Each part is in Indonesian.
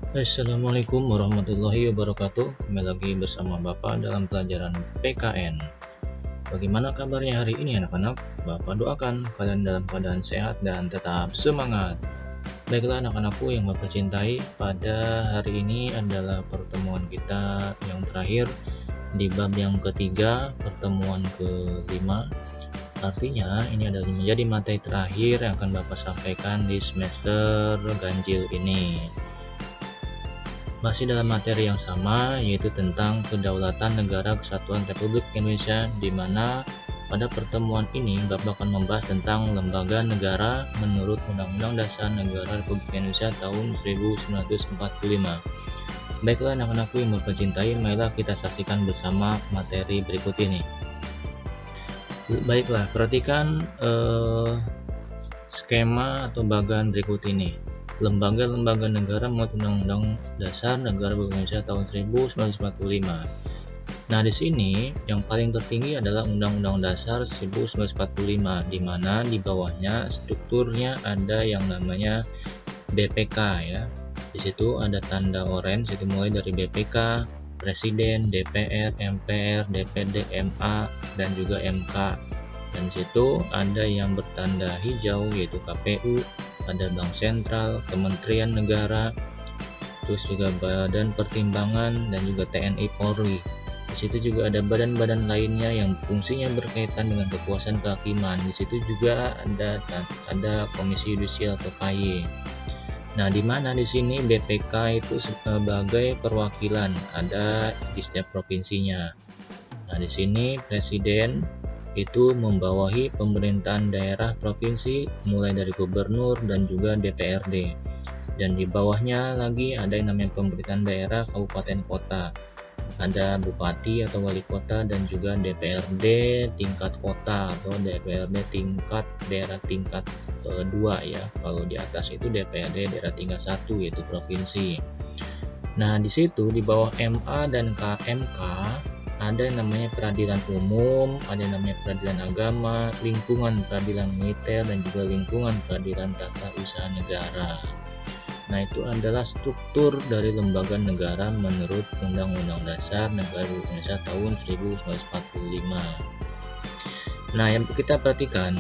Assalamualaikum warahmatullahi wabarakatuh. Kembali lagi bersama Bapak dalam pelajaran PKN. Bagaimana kabarnya hari ini anak-anak? Bapak doakan kalian dalam keadaan sehat dan tetap semangat. Baiklah anak-anakku yang Bapak cintai, pada hari ini adalah pertemuan kita yang terakhir di bab yang ketiga, pertemuan kelima. Artinya ini adalah menjadi materi terakhir yang akan Bapak sampaikan di semester ganjil ini. Masih dalam materi yang sama, yaitu tentang Kedaulatan Negara Kesatuan Republik Indonesia, di mana pada pertemuan ini Bapak akan membahas tentang lembaga negara menurut Undang-Undang Dasar Negara Republik Indonesia tahun 1945. Baiklah anak-anakku yang Bapak cintai, marilah kita saksikan bersama materi berikut ini. Baiklah, perhatikan skema atau bagan berikut ini. Lembaga-lembaga negara menurut Undang-Undang Dasar Negara Republik Indonesia tahun 1945. Nah, di sini yang paling tertinggi adalah Undang-Undang Dasar 1945, di mana di bawahnya strukturnya ada yang namanya BPK ya. Di situ ada tanda orange, itu mulai dari BPK, Presiden, DPR, MPR, DPD, MA, dan juga MK. Dan di situ ada yang bertanda hijau yaitu KPU, ada Bank Sentral, Kementerian Negara, terus juga Badan Pertimbangan, dan juga TNI Polri. Di situ juga ada badan-badan lainnya yang fungsinya berkaitan dengan kekuasaan kehakiman. Di situ juga ada Komisi Yudisial atau KY. Nah, di mana di sini BPK itu sebagai perwakilan ada di setiap provinsinya. Nah, di sini Presiden itu membawahi pemerintahan daerah provinsi mulai dari gubernur dan juga DPRD, dan di bawahnya lagi ada yang namanya pemerintahan daerah kabupaten kota, ada bupati atau wali kota, dan juga DPRD tingkat kota atau DPRD tingkat daerah tingkat 2 ya. Kalau di atas itu DPRD daerah tingkat 1 yaitu provinsi. Nah, di situ di bawah MA dan KMK ada yang namanya peradilan umum, ada yang namanya peradilan agama, lingkungan peradilan militer, dan juga lingkungan peradilan tata usaha negara. Nah, itu adalah struktur dari lembaga negara menurut Undang-Undang Dasar Negara Republik Indonesia tahun 1945. Nah, yang kita perhatikan,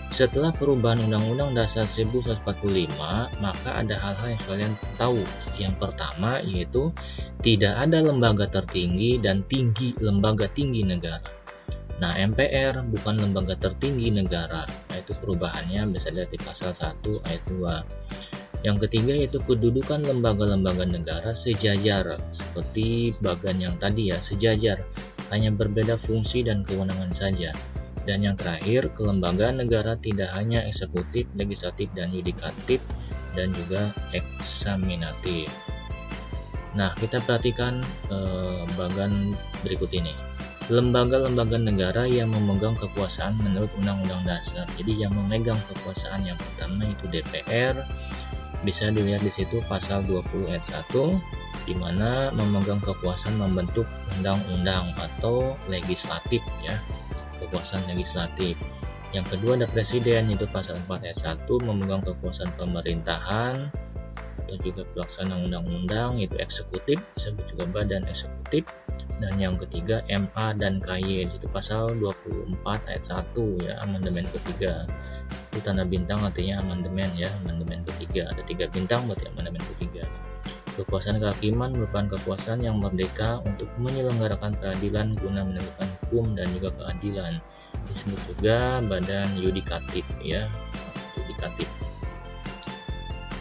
setelah perubahan Undang-Undang Dasar 1945, maka ada hal-hal yang kalian tahu. Yang pertama yaitu tidak ada lembaga tertinggi dan lembaga tinggi negara. Nah, MPR bukan lembaga tertinggi negara. Nah, itu perubahannya bisa dilihat di pasal 1 ayat 2. Yang ketiga yaitu kedudukan lembaga-lembaga negara sejajar, seperti bagan yang tadi ya, sejajar, hanya berbeda fungsi dan kewenangan saja. Dan yang terakhir, kelembagaan negara tidak hanya eksekutif, legislatif, dan yudikatif, dan juga eksaminatif. Nah, kita perhatikan bagan berikut ini. Lembaga-lembaga negara yang memegang kekuasaan menurut Undang-Undang Dasar. Jadi yang memegang kekuasaan yang pertama itu DPR. Bisa dilihat di situ pasal 20 ayat 1, di mana memegang kekuasaan membentuk undang-undang atau legislatif ya. Kekuasaan legislatif. Yang kedua ada presiden, yaitu pasal 4 ayat 1, memegang kekuasaan pemerintahan atau juga pelaksana undang-undang, yaitu eksekutif, disebut juga badan eksekutif. Dan yang ketiga MA dan KY, itu pasal 24 ayat 1 ya, amandemen ketiga. Itu tanda bintang artinya amandemen ya, amandemen ketiga. Ada 3 bintang berarti amandemen ketiga. Kekuasaan kehakiman merupakan kekuasaan yang merdeka untuk menyelenggarakan peradilan guna menegakkan hukum dan juga keadilan. Disebut juga badan yudikatif ya, yudikatif.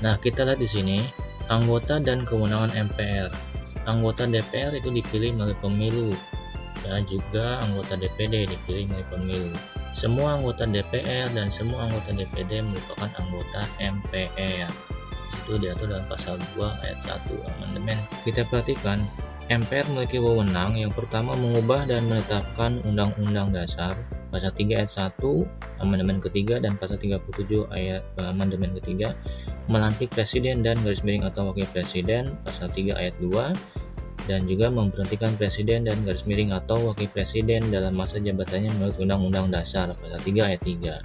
Nah, kita lihat di sini anggota dan kewenangan MPR. Anggota DPR itu dipilih melalui pemilu, dan juga anggota DPD dipilih melalui pemilu. Semua anggota DPR dan semua anggota DPD merupakan anggota MPR. Itu diatur dalam pasal 2 ayat 1 amandemen. Kita perhatikan, MPR memiliki wewenang yang pertama mengubah dan menetapkan Undang-Undang Dasar, pasal 3 ayat 1 amandemen ketiga, dan pasal 37 ayat amandemen ketiga, melantik presiden dan garis miring atau wakil presiden, pasal 3 ayat 2, dan juga memberhentikan presiden dan garis miring atau wakil presiden dalam masa jabatannya menurut Undang-Undang Dasar pasal 3 ayat 3.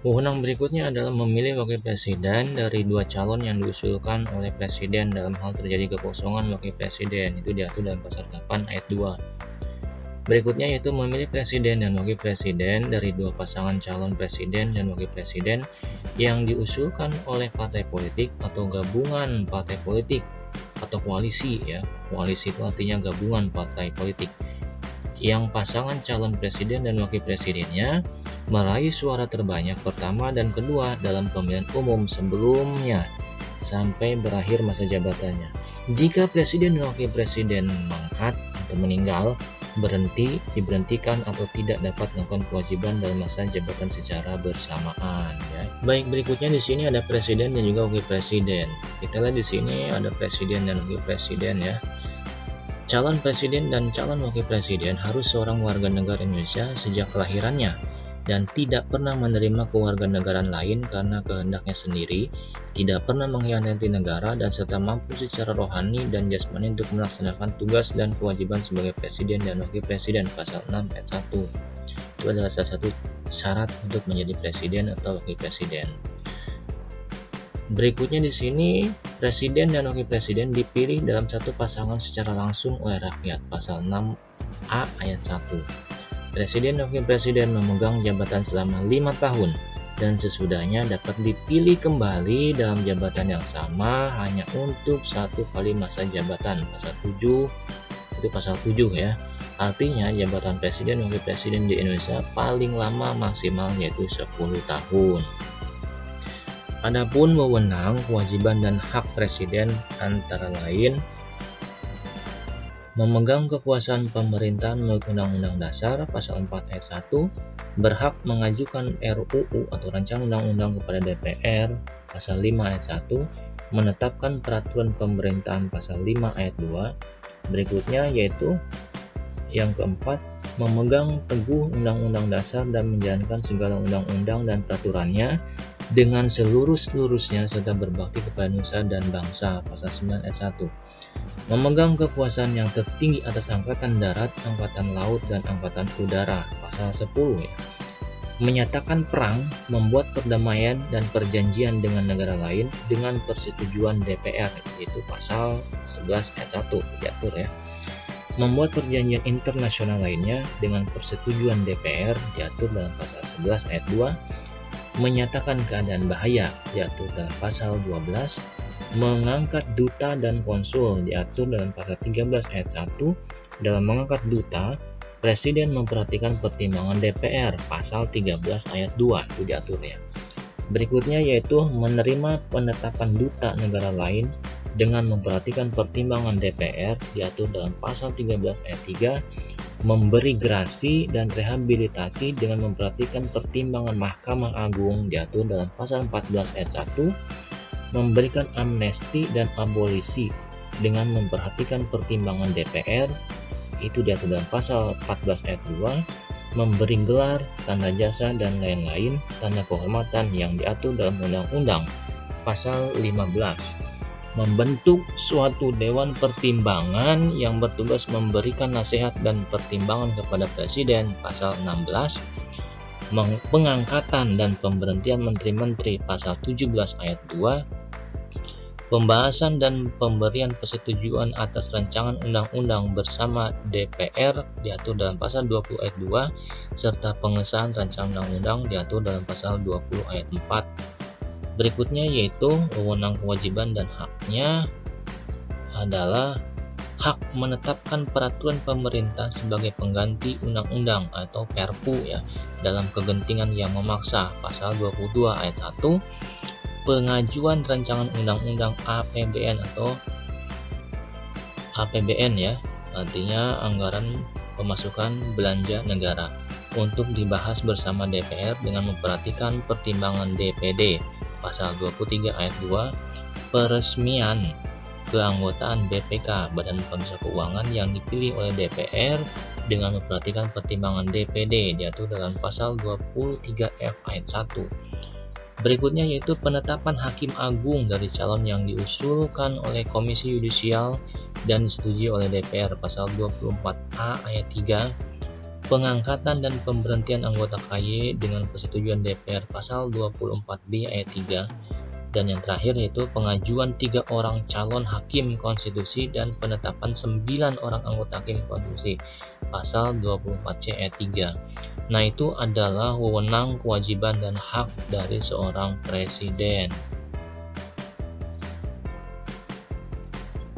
Wewenang berikutnya adalah memilih wakil presiden dari dua calon yang diusulkan oleh presiden dalam hal terjadi kekosongan wakil presiden. Itu diatur dalam pasal 8 ayat 2. Berikutnya yaitu memilih presiden dan wakil presiden dari dua pasangan calon presiden dan wakil presiden yang diusulkan oleh partai politik atau gabungan partai politik atau koalisi ya. Koalisi itu artinya gabungan partai politik. Yang pasangan calon presiden dan wakil presidennya meraih suara terbanyak pertama dan kedua dalam pemilihan umum sebelumnya sampai berakhir masa jabatannya. Jika presiden dan wakil presiden mangkat atau meninggal, diberhentikan atau tidak dapat melakukan kewajiban dalam masa jabatan secara bersamaan ya. Baik, berikutnya di sini ada presiden dan juga wakil presiden. Kita lihat di sini ada presiden dan wakil presiden ya. Calon presiden dan calon wakil presiden harus seorang warga negara Indonesia sejak kelahirannya dan tidak pernah menerima kewarganegaraan lain karena kehendaknya sendiri, tidak pernah mengkhianati negara, dan serta mampu secara rohani dan jasmani untuk melaksanakan tugas dan kewajiban sebagai presiden dan wakil presiden. Pasal 6 ayat 1. Itu adalah salah satu syarat untuk menjadi presiden atau wakil presiden. Berikutnya di sini, presiden dan wakil presiden dipilih dalam satu pasangan secara langsung oleh rakyat. Pasal 6A ayat 1. Presiden dan wakil presiden memegang jabatan selama 5 tahun dan sesudahnya dapat dipilih kembali dalam jabatan yang sama hanya untuk 1 kali masa jabatan. Pasal 7 itu pasal 7 ya. Artinya jabatan presiden dan wakil presiden di Indonesia paling lama maksimal yaitu 10 tahun. Adapun wewenang, kewajiban, dan hak presiden antara lain memegang kekuasaan pemerintahan menurut Undang-Undang Dasar Pasal 4 ayat 1, berhak mengajukan RUU atau rancangan undang-undang kepada DPR Pasal 5 ayat 1, menetapkan peraturan pemerintahan Pasal 5 ayat 2. Berikutnya yaitu yang keempat, memegang teguh Undang-Undang Dasar dan menjalankan segala undang-undang dan peraturannya dengan seluruh-seluruhnya serta berbakti kepada nusa dan bangsa. Pasal 9 ayat 1. Memegang kekuasaan yang tertinggi atas angkatan darat, angkatan laut, dan angkatan udara. Pasal 10 ya. Menyatakan perang, membuat perdamaian dan perjanjian dengan negara lain dengan persetujuan DPR, yaitu pasal 11 ayat 1 diatur ya. Membuat perjanjian internasional lainnya dengan persetujuan DPR diatur dalam pasal 11 ayat 2. Menyatakan keadaan bahaya diatur dalam pasal 12, mengangkat duta dan konsul diatur dalam pasal 13 ayat 1. Dalam mengangkat duta, presiden memperhatikan pertimbangan DPR pasal 13 ayat 2 itu diaturnya. Berikutnya yaitu menerima penetapan duta negara lain dengan memperhatikan pertimbangan DPR diatur dalam pasal 13 ayat 3. Memberi grasi dan rehabilitasi dengan memperhatikan pertimbangan Mahkamah Agung diatur dalam pasal 14 ayat 1, memberikan amnesti dan abolisi dengan memperhatikan pertimbangan DPR itu diatur dalam pasal 14 ayat 2, memberi gelar, tanda jasa, dan lain-lain tanda kehormatan yang diatur dalam Undang-Undang pasal 15. Membentuk suatu dewan pertimbangan yang bertugas memberikan nasihat dan pertimbangan kepada presiden pasal 16, pengangkatan dan pemberhentian menteri-menteri pasal 17 ayat 2, pembahasan dan pemberian persetujuan atas rancangan undang-undang bersama DPR diatur dalam pasal 20 ayat 2, serta pengesahan rancangan undang-undang diatur dalam pasal 20 ayat 4. Berikutnya yaitu wewenang, kewajiban, dan haknya adalah hak menetapkan peraturan pemerintah sebagai pengganti undang-undang atau Perpu ya dalam kegentingan yang memaksa. Pasal 22 ayat 1, pengajuan rancangan undang-undang APBN atau APBN ya, artinya anggaran pemasukan belanja negara, untuk dibahas bersama DPR dengan memperhatikan pertimbangan DPD. Pasal 23 ayat 2, peresmian keanggotaan BPK Badan Pemeriksa Keuangan yang dipilih oleh DPR dengan memperhatikan pertimbangan DPD diatur dalam pasal 23F ayat 1. Berikutnya yaitu penetapan hakim agung dari calon yang diusulkan oleh Komisi Yudisial dan disetujui oleh DPR. Pasal 24A ayat 3, pengangkatan dan pemberhentian anggota KY dengan persetujuan DPR pasal 24B ayat 3, dan yang terakhir yaitu pengajuan 3 orang calon hakim konstitusi dan penetapan 9 orang anggota hakim konstitusi pasal 24C ayat 3. Nah, itu adalah wewenang, kewajiban, dan hak dari seorang presiden.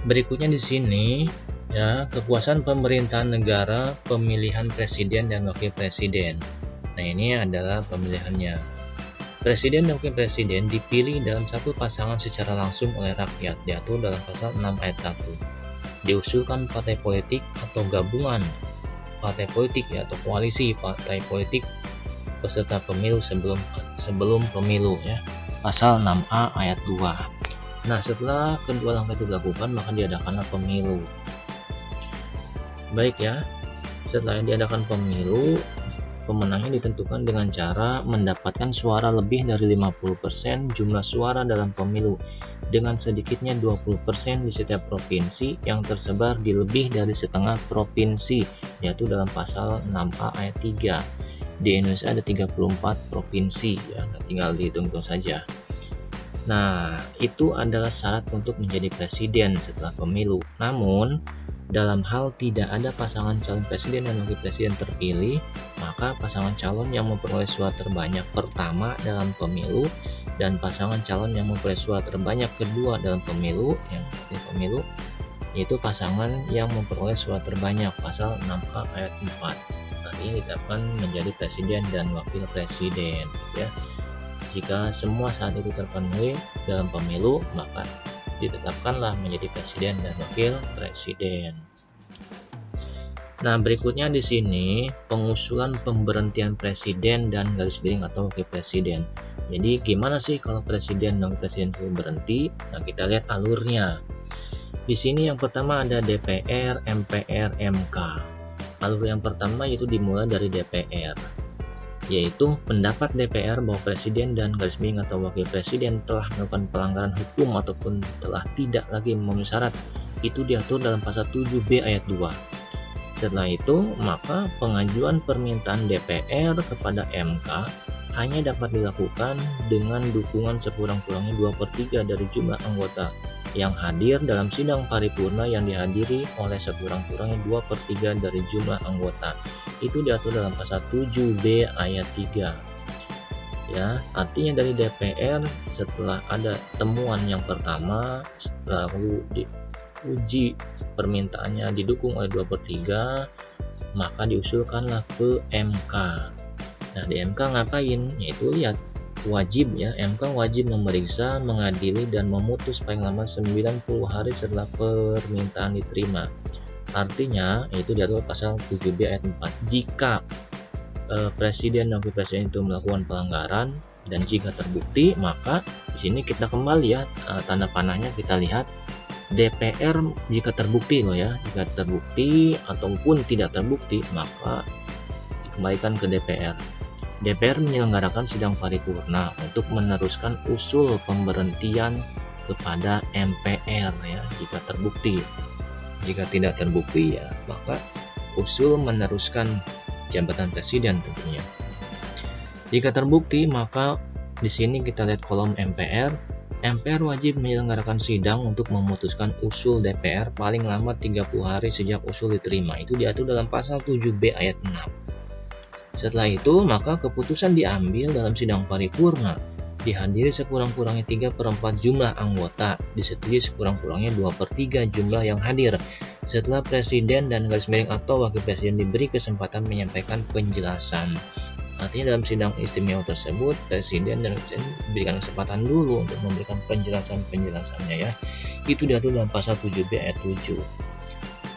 Berikutnya di sini ya, kekuasaan pemerintahan negara, pemilihan presiden dan wakil presiden. Nah, ini adalah pemilihannya. Presiden dan wakil presiden dipilih dalam satu pasangan secara langsung oleh rakyat, diatur dalam pasal 6 ayat 1. Diusulkan partai politik atau gabungan partai politik ya, atau koalisi partai politik peserta pemilu sebelum pemilu ya. Pasal 6A ayat 2. Nah, setelah kedua langkah itu dilakukan, maka diadakanlah pemilu. Baik ya, setelah diadakan pemilu, pemenangnya ditentukan dengan cara mendapatkan suara lebih dari 50% jumlah suara dalam pemilu, dengan sedikitnya 20% di setiap provinsi yang tersebar di lebih dari setengah provinsi, yaitu dalam pasal 6A ayat 3. Di Indonesia ada 34 provinsi ya, tinggal dihitung saja. Nah, itu adalah syarat untuk menjadi presiden setelah pemilu. Namun, dalam hal tidak ada pasangan calon presiden dan wakil presiden terpilih, maka pasangan calon yang memperoleh suara terbanyak pertama dalam pemilu dan pasangan calon yang memperoleh suara terbanyak kedua dalam pemilu, yaitu pasangan yang memperoleh suara terbanyak pasal 6A ayat 4. Ini ditetapkan menjadi presiden dan wakil presiden ya. Jika semua syarat itu terpenuhi dalam pemilu, maka ditetapkanlah menjadi presiden dan wakil presiden. Nah, berikutnya di sini pengusulan pemberhentian presiden dan garis miring atau wakil presiden. Jadi gimana sih kalau presiden dan wakil presiden itu berhenti? Nah, kita lihat alurnya. Di sini yang pertama ada DPR, MPR, MK. Alur yang pertama yaitu dimulai dari DPR, yaitu pendapat DPR bahwa presiden dan garis miring atau wakil presiden telah melakukan pelanggaran hukum ataupun telah tidak lagi memenuhi syarat, itu diatur dalam pasal 7B ayat 2. Setelah itu, maka pengajuan permintaan DPR kepada MK hanya dapat dilakukan dengan dukungan sekurang-kurangnya 2/3 dari jumlah anggota yang hadir dalam sidang paripurna yang dihadiri oleh sekurang-kurangnya 2/3 dari jumlah anggota. Itu diatur dalam pasal 7B ayat 3. Ya, artinya dari DPR setelah ada temuan yang pertama, lalu diuji permintaannya didukung oleh 2/3, maka diusulkanlah ke MK. Nah, di MK ngapain? Yaitu lihat wajib ya, MK wajib memeriksa, mengadili, dan memutus paling lama 90 hari setelah permintaan diterima. Artinya itu diatur pasal 7B ayat 4. Jika presiden dan wakil presiden itu melakukan pelanggaran dan jika terbukti, maka di sini kita kembali ya, tanda panahnya kita lihat DPR jika terbukti loh ya, jika terbukti ataupun tidak terbukti maka dikembalikan ke DPR. DPR menyelenggarakan sidang paripurna untuk meneruskan usul pemberhentian kepada MPR ya jika terbukti. Jika tidak terbukti ya, maka usul meneruskan jabatan presiden tentunya. Jika terbukti, maka di sini kita lihat kolom MPR. MPR wajib menyelenggarakan sidang untuk memutuskan usul DPR paling lama 30 hari sejak usul diterima. Itu diatur dalam pasal 7B ayat 6. Setelah itu, maka keputusan diambil dalam sidang paripurna, dihadiri sekurang-kurangnya 3/4 jumlah anggota, disetujui sekurang-kurangnya 2/3 jumlah yang hadir. Setelah presiden dan garis miring atau wakil presiden diberi kesempatan menyampaikan penjelasan. Artinya dalam sidang istimewa tersebut, presiden dan wakil presiden diberikan kesempatan dulu untuk memberikan penjelasannya ya. Itu diatur dalam pasal 7B ayat 7.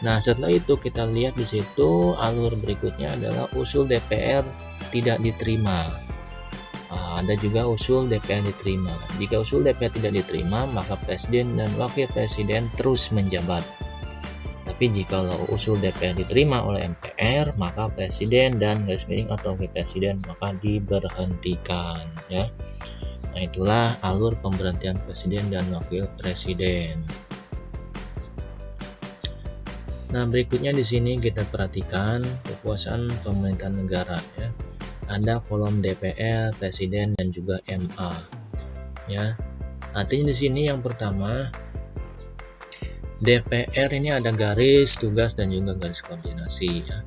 Nah, setelah itu kita lihat di situ alur berikutnya adalah usul DPR tidak diterima. Ada juga usul DPR diterima. Jika usul DPR tidak diterima, maka presiden dan wakil presiden terus menjabat. Tapi jika usul DPR diterima oleh MPR, maka presiden dan garis miring atau wakil presiden maka diberhentikan ya. Nah, itulah alur pemberhentian presiden dan wakil presiden. Nah, berikutnya di sini kita perhatikan kekuasaan pemerintahan negara ya. Ada kolom DPR, Presiden dan juga MA. Ya. Artinya di sini yang pertama DPR ini ada garis tugas dan juga garis koordinasi ya.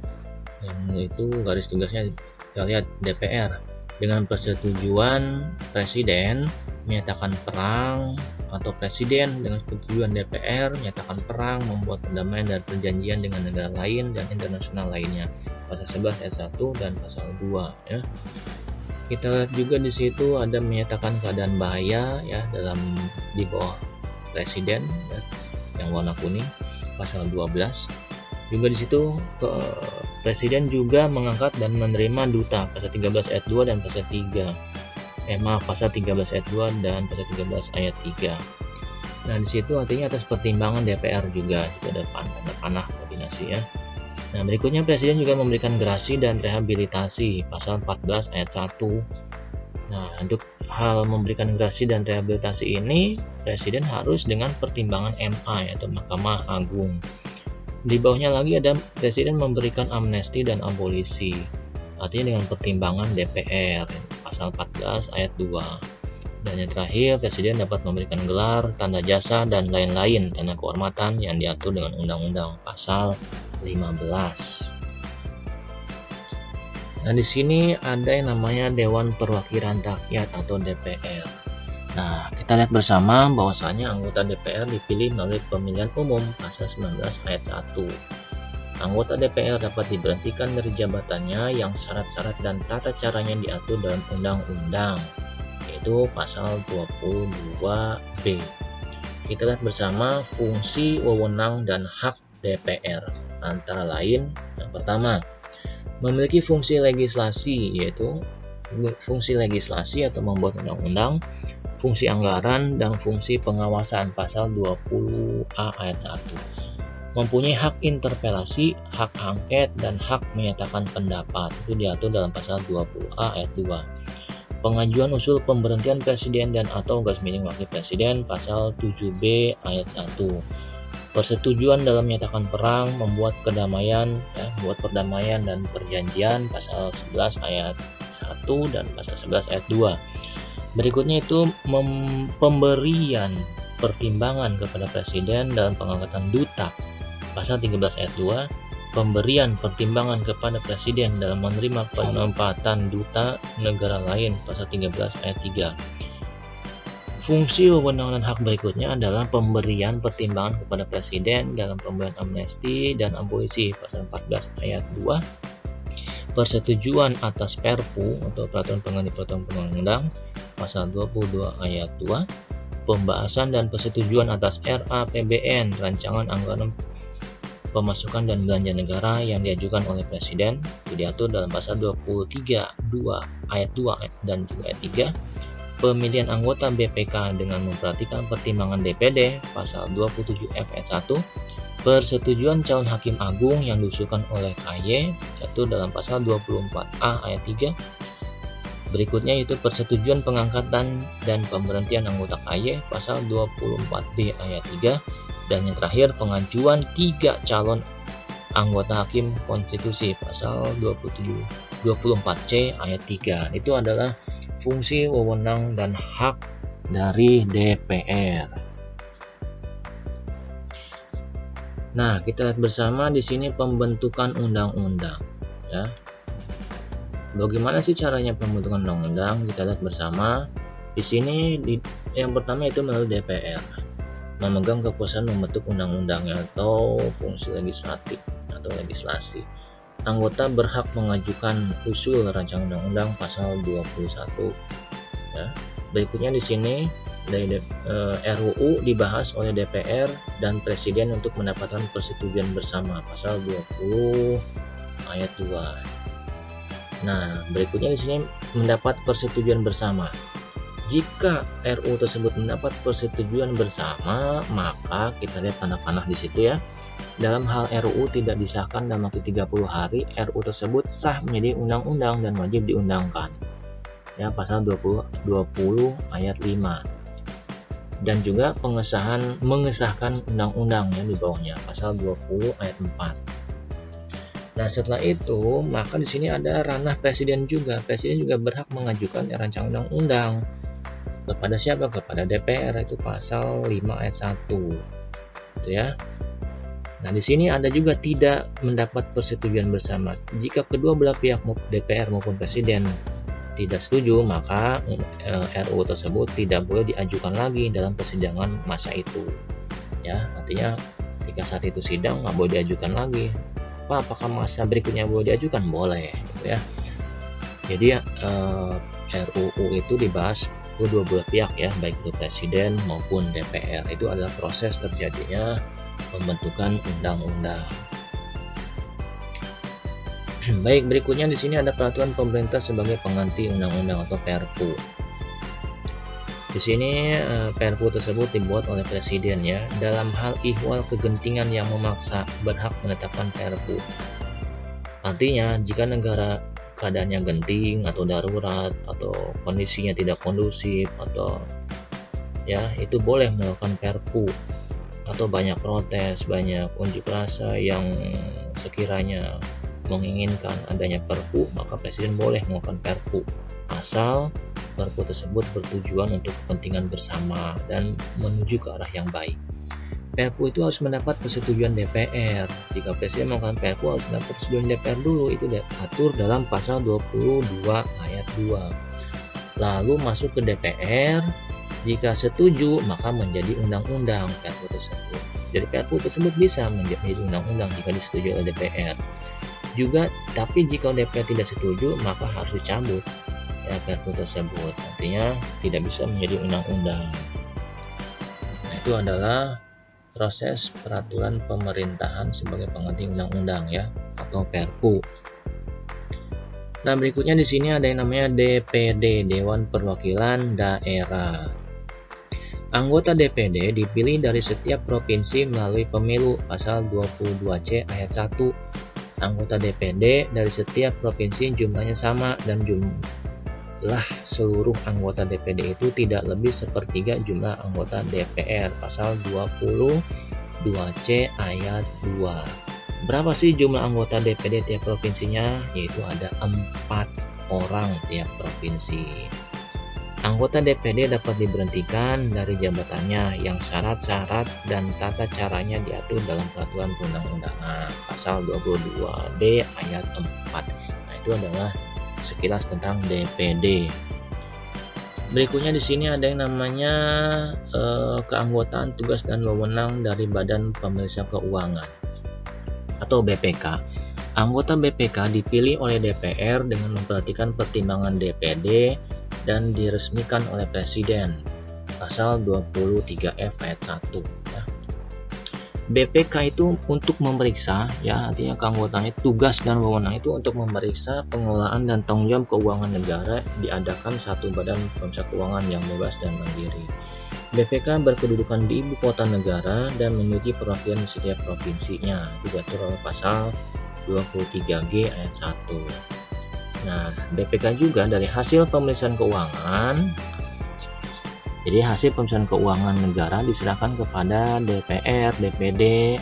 Yang itu garis tugasnya kita lihat DPR dengan persetujuan Presiden menyatakan perang, atau Presiden dengan persetujuan DPR menyatakan perang, membuat perdamaian dan perjanjian dengan negara lain dan internasional lainnya. Pasal 11 ayat 1 dan pasal 2 ya. Kita lihat juga di situ ada menyatakan keadaan bahaya ya dalam di bawah Presiden ya, yang warna kuning pasal 12. Juga di situ Presiden juga mengangkat dan menerima duta pasal 13 ayat 2 dan pasal 3. Pasal 13 ayat 2 dan pasal 13 ayat 3. Nah, di situ artinya atas pertimbangan DPR juga ada panah koordinasi ya. Nah, berikutnya Presiden juga memberikan gerasi dan rehabilitasi pasal 14 ayat 1. Nah, untuk hal memberikan gerasi dan rehabilitasi ini Presiden harus dengan pertimbangan MA atau Mahkamah Agung. Di bawahnya lagi ada Presiden memberikan amnesti dan abolisi. Artinya dengan pertimbangan DPR pasal 14 ayat 2. Dan yang terakhir, Presiden dapat memberikan gelar, tanda jasa dan lain-lain tanda kehormatan yang diatur dengan Undang-Undang pasal 15. Nah, di sini ada yang namanya Dewan Perwakilan Rakyat atau DPR. Nah, kita lihat bersama bahwasanya anggota DPR dipilih melalui pemilihan umum pasal 19 ayat 1. Anggota DPR dapat diberhentikan dari jabatannya yang syarat-syarat dan tata caranya diatur dalam undang-undang, yaitu pasal 22B. Kita lihat bersama fungsi, wewenang, dan hak DPR. Antara lain, yang pertama, memiliki fungsi legislasi, yaitu fungsi legislasi atau membuat undang-undang, fungsi anggaran, dan fungsi pengawasan pasal 20A ayat 1. Mempunyai hak interpelasi, hak angket, dan hak menyatakan pendapat. Itu diatur dalam pasal 20A ayat 2. Pengajuan usul pemberhentian Presiden dan atau tugas minim wakil Presiden pasal 7B ayat 1. Persetujuan dalam menyatakan perang, membuat kedamaian, membuat perdamaian dan perjanjian pasal 11 ayat 1 dan pasal 11 ayat 2. Berikutnya itu pemberian pertimbangan kepada Presiden dalam pengangkatan duta pasal 13 ayat 2, pemberian pertimbangan kepada Presiden dalam menerima penempatan duta negara lain pasal 13 ayat 3. Fungsi, wewenang, dan hak berikutnya adalah pemberian pertimbangan kepada Presiden dalam pemberian amnesti dan abolisi pasal 14 ayat 2, persetujuan atas Perpu atau peraturan pengganti peraturan perundang-undang pasal 22 ayat 2, pembahasan dan persetujuan atas RAPBN rancangan anggaran pemasukan dan belanja negara yang diajukan oleh Presiden diatur dalam pasal 23 ayat 2 dan juga ayat 3. Pemilihan anggota BPK dengan memperhatikan pertimbangan DPD pasal 27F ayat 1. Persetujuan calon hakim agung yang diusulkan oleh KY diatur dalam pasal 24A ayat 3. Berikutnya yaitu persetujuan pengangkatan dan pemberhentian anggota KY pasal 24B ayat 3. Dan yang terakhir pengajuan 3 calon anggota hakim konstitusi pasal 24C ayat 3. Itu adalah fungsi, wewenang, dan hak dari DPR. Nah, kita lihat bersama di sini pembentukan undang-undang ya. Bagaimana sih caranya pembentukan undang-undang? Kita lihat bersama. Di sini yang pertama itu melalui DPR. Memegang kekuasaan membentuk undang-undang atau fungsi legislatif atau legislasi. Anggota berhak mengajukan usul rancangan undang-undang pasal 21. Ya. Berikutnya di sini dari RUU dibahas oleh DPR dan Presiden untuk mendapatkan persetujuan bersama pasal 20 ayat 2. Nah, berikutnya di sini mendapat persetujuan bersama. Jika RUU tersebut mendapat persetujuan bersama, maka kita lihat tanda panah di situ ya. Dalam hal RUU tidak disahkan dalam waktu 30 hari, RUU tersebut sah menjadi undang-undang dan wajib diundangkan. Ya, pasal 20 ayat 5. Dan juga mengesahkan undang-undang ya di bawahnya, pasal 20 ayat 4. Nah, setelah itu, maka di sini ada ranah presiden juga. Presiden juga berhak mengajukan rancangan undang-undang kepada siapa? Kepada DPR, itu pasal 5 ayat 1. Gitu ya. Nah, di sini ada juga tidak mendapat persetujuan bersama. Jika kedua belah pihak DPR maupun presiden tidak setuju, maka RUU tersebut tidak boleh diajukan lagi dalam persidangan masa itu. Ya, artinya ketika saat itu sidang nggak boleh diajukan lagi. Apakah masa berikutnya boleh diajukan? Boleh, gitu ya. Jadi RUU itu dibahas kedua belah pihak ya, baik itu presiden maupun DPR. Itu adalah proses terjadinya pembentukan undang-undang. Baik, berikutnya di sini ada peraturan pemerintah sebagai pengganti undang-undang atau Perpu. Di sini Perpu tersebut dibuat oleh presiden ya. Dalam hal ihwal kegentingan yang memaksa berhak menetapkan Perpu. Artinya, jika negara keadaannya genting atau darurat atau kondisinya tidak kondusif atau ya, itu boleh melakukan Perpu. Atau banyak protes, banyak unjuk rasa yang sekiranya menginginkan adanya Perpu, maka presiden boleh melakukan Perpu asal Perpu tersebut bertujuan untuk kepentingan bersama dan menuju ke arah yang baik. Perpu itu harus mendapat persetujuan DPR. Jika presiden melakukan Perpu harus mendapat persetujuan DPR dulu, itu diatur dalam pasal 22 ayat 2. Lalu masuk ke DPR, jika setuju maka menjadi undang-undang Perpu tersebut. Jadi Perpu tersebut bisa menjadi undang-undang jika disetujui oleh DPR. Juga, tapi jika DPR tidak setuju maka harus dicabut ya Perpu tersebut. Artinya tidak bisa menjadi undang-undang. Nah, itu adalah proses peraturan pemerintahan sebagai pengganti undang-undang ya, atau Perpu. Nah, berikutnya di sini ada yang namanya DPD, Dewan Perwakilan Daerah. Anggota DPD dipilih dari setiap provinsi melalui pemilu, pasal 22C ayat 1. Anggota DPD dari setiap provinsi jumlahnya sama dan jumlah seluruh anggota DPD itu tidak lebih sepertiga jumlah anggota DPR, pasal 22C ayat 2. Berapa sih jumlah anggota DPD tiap provinsinya? Yaitu ada 4 orang tiap provinsi. Anggota DPD dapat diberhentikan dari jabatannya yang syarat-syarat dan tata caranya diatur dalam peraturan perundang-undangan pasal 22B ayat 4. Nah, itu adalah sekilas tentang DPD. Berikutnya di sini ada yang namanya keanggotaan tugas dan wewenang dari Badan Pemeriksa Keuangan atau BPK. Anggota BPK dipilih oleh DPR dengan memperhatikan pertimbangan DPD dan diresmikan oleh Presiden, pasal 23F ayat 1 ya. BPK itu untuk memeriksa ya, artinya keanggotaannya tugas dan wewenang itu untuk memeriksa pengelolaan dan tanggung jawab keuangan negara diadakan satu badan pemeriksa keuangan yang bebas dan mandiri. BPK berkedudukan di ibu kota negara dan memiliki perwakilan di setiap provinsinya. Itu diatur oleh pasal 23G ayat 1. Nah, BPK juga dari hasil pemeriksaan keuangan. Jadi hasil pemeriksaan keuangan negara diserahkan kepada DPR, DPD,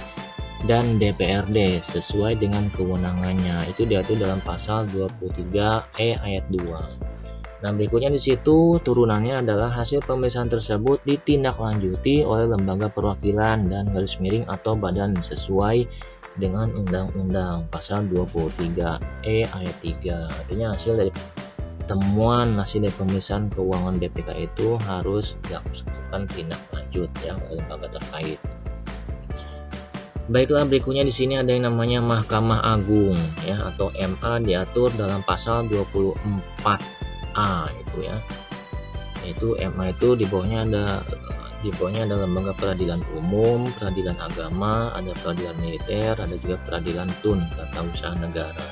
dan DPRD sesuai dengan kewenangannya. Itu diatur dalam pasal 23E ayat 2. Nah, berikutnya di situ turunannya adalah hasil pemeriksaan tersebut ditindaklanjuti oleh lembaga perwakilan dan garis miring atau badan sesuai dengan undang-undang pasal 23E ayat 3. Artinya hasil dari temuan hasil dari pemeriksaan keuangan BPK itu harus dilakukan tindak lanjut ya oleh lembaga terkait. Baiklah, berikutnya di sini ada yang namanya Mahkamah Agung ya atau MA, diatur dalam pasal 24A itu ya. Yaitu MA itu di bawahnya ada lembaga peradilan umum, peradilan agama, ada peradilan militer, ada juga peradilan tun, tata usaha negara.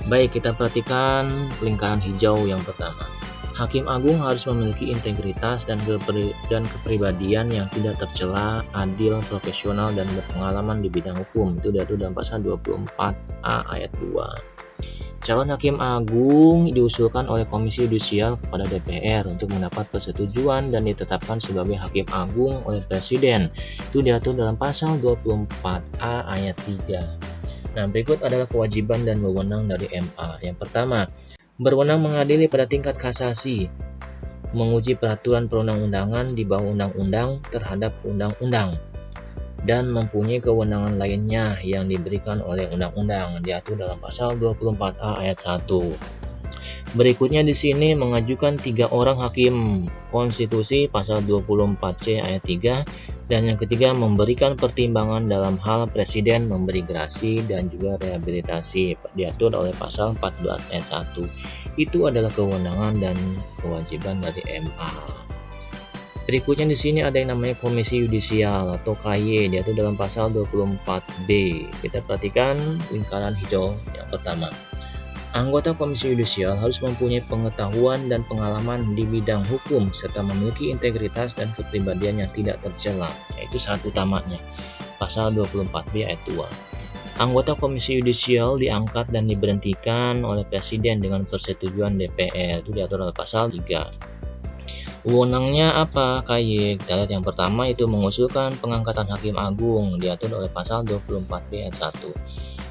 Baik, kita perhatikan lingkaran hijau yang pertama. Hakim Agung harus memiliki integritas dan kepribadian yang tidak tercela, adil, profesional, dan berpengalaman di bidang hukum. Itu diatur dalam pasal 24A ayat 2. Calon Hakim Agung diusulkan oleh Komisi Yudisial kepada DPR untuk mendapat persetujuan dan ditetapkan sebagai Hakim Agung oleh Presiden. Itu diatur dalam pasal 24A ayat 3. Nah, berikut adalah kewajiban dan wewenang dari MA. Yang pertama, berwenang mengadili pada tingkat kasasi, menguji peraturan perundang-undangan di bawah undang-undang terhadap undang-undang, dan mempunyai kewenangan lainnya yang diberikan oleh undang-undang diatur dalam pasal 24A ayat 1. Berikutnya di sini mengajukan 3 orang hakim konstitusi pasal 24C ayat 3, dan yang ketiga memberikan pertimbangan dalam hal presiden memberi grasi dan juga rehabilitasi diatur oleh pasal 14 ayat 1. Itu adalah kewenangan dan kewajiban dari MA. Berikutnya di sini ada yang namanya Komisi Yudisial atau KY diatur dalam pasal 24B. Kita perhatikan lingkaran hijau yang pertama. Anggota Komisi Yudisial harus mempunyai pengetahuan dan pengalaman di bidang hukum serta memiliki integritas dan kepribadian yang tidak tercela. Yaitu syarat utamanya. Pasal 24B ayat 2. Anggota Komisi Yudisial diangkat dan diberhentikan oleh Presiden dengan persetujuan DPR. Itu diatur oleh pasal 3. Wewenangnya apa, KY? Kita lihat yang pertama itu mengusulkan pengangkatan Hakim Agung diatur oleh pasal 24B ayat 1.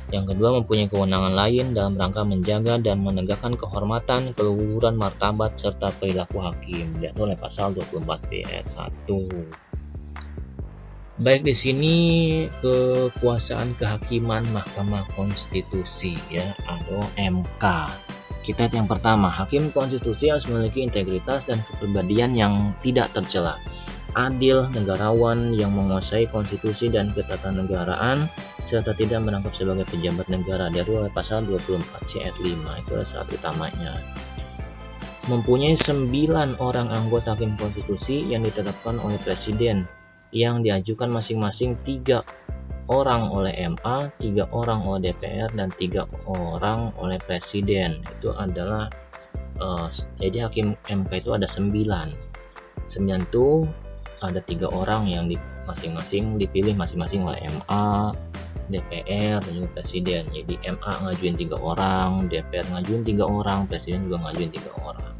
Yang kedua mempunyai kewenangan lain dalam rangka menjaga dan menegakkan kehormatan, keluhuran martabat serta perilaku hakim diatur oleh pasal 24B ayat 1. Baik, di sini kekuasaan kehakiman Mahkamah Konstitusi ya atau MK. Kita lihat yang pertama, hakim konstitusi harus memiliki integritas dan kepribadian yang tidak tercela, adil, negarawan yang menguasai konstitusi dan ketatanegaraan, serta tidak merangkap sebagai pejabat negara diatur oleh pasal 24C ayat 5. Itu adalah syarat utamanya. Mempunyai 9 orang anggota hakim konstitusi yang ditetapkan oleh presiden, yang diajukan masing-masing 3 orang oleh MA, 3 orang oleh DPR, dan 3 orang oleh presiden. Itu adalah jadi hakim MK itu ada 9 itu ada 3 orang yang masing-masing dipilih masing-masing oleh MA, DPR, dan juga presiden. Jadi MA ngajuin 3 orang, DPR ngajuin 3 orang, presiden juga ngajuin 3 orang.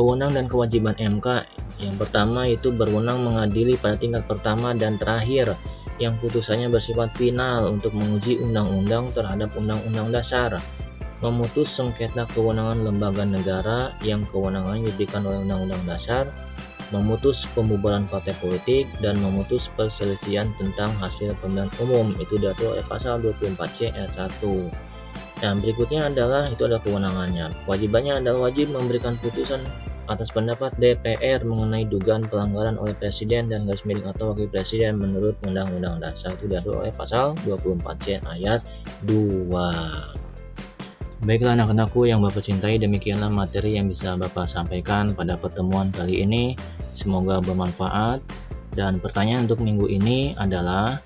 Wewenang dan kewajiban MK yang pertama itu berwenang mengadili pada tingkat pertama dan terakhir yang putusannya bersifat final untuk menguji undang-undang terhadap undang-undang dasar, memutus sengketa kewenangan lembaga negara yang kewenangannya diberikan oleh undang-undang dasar, memutus pembubaran partai politik, dan memutus perselisihan tentang hasil pemilihan umum. Itu diatur oleh pasal 24C ayat 1. Dan berikutnya adalah kewenangannya. Kewajibannya adalah wajib memberikan putusan atas pendapat DPR mengenai dugaan pelanggaran oleh presiden dan garis miring atau wakil presiden menurut undang-undang dasar. Itu diatur oleh pasal 24C ayat 2. Baiklah anak-anakku yang Bapak cintai, demikianlah materi yang bisa Bapak sampaikan pada pertemuan kali ini. Semoga bermanfaat. Dan pertanyaan untuk minggu ini adalah,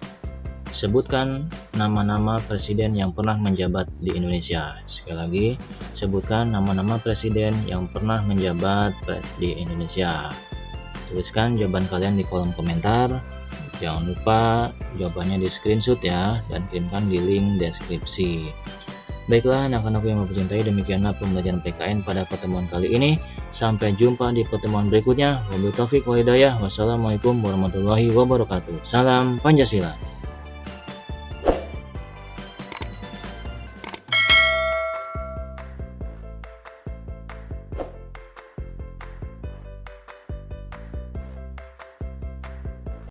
sebutkan nama-nama presiden yang pernah menjabat di Indonesia. Sekali lagi, sebutkan nama-nama presiden yang pernah menjabat di Indonesia. Tuliskan jawaban kalian di kolom komentar. Jangan lupa jawabannya di screenshot ya, dan kirimkan di link deskripsi. Baiklah anak-anakku yang Bapak cintai, demikianlah pembelajaran PKN pada pertemuan kali ini. Sampai jumpa di pertemuan berikutnya. Wabillahi taufiq wal hidayah. Wassalamualaikum warahmatullahi wabarakatuh. Salam Pancasila.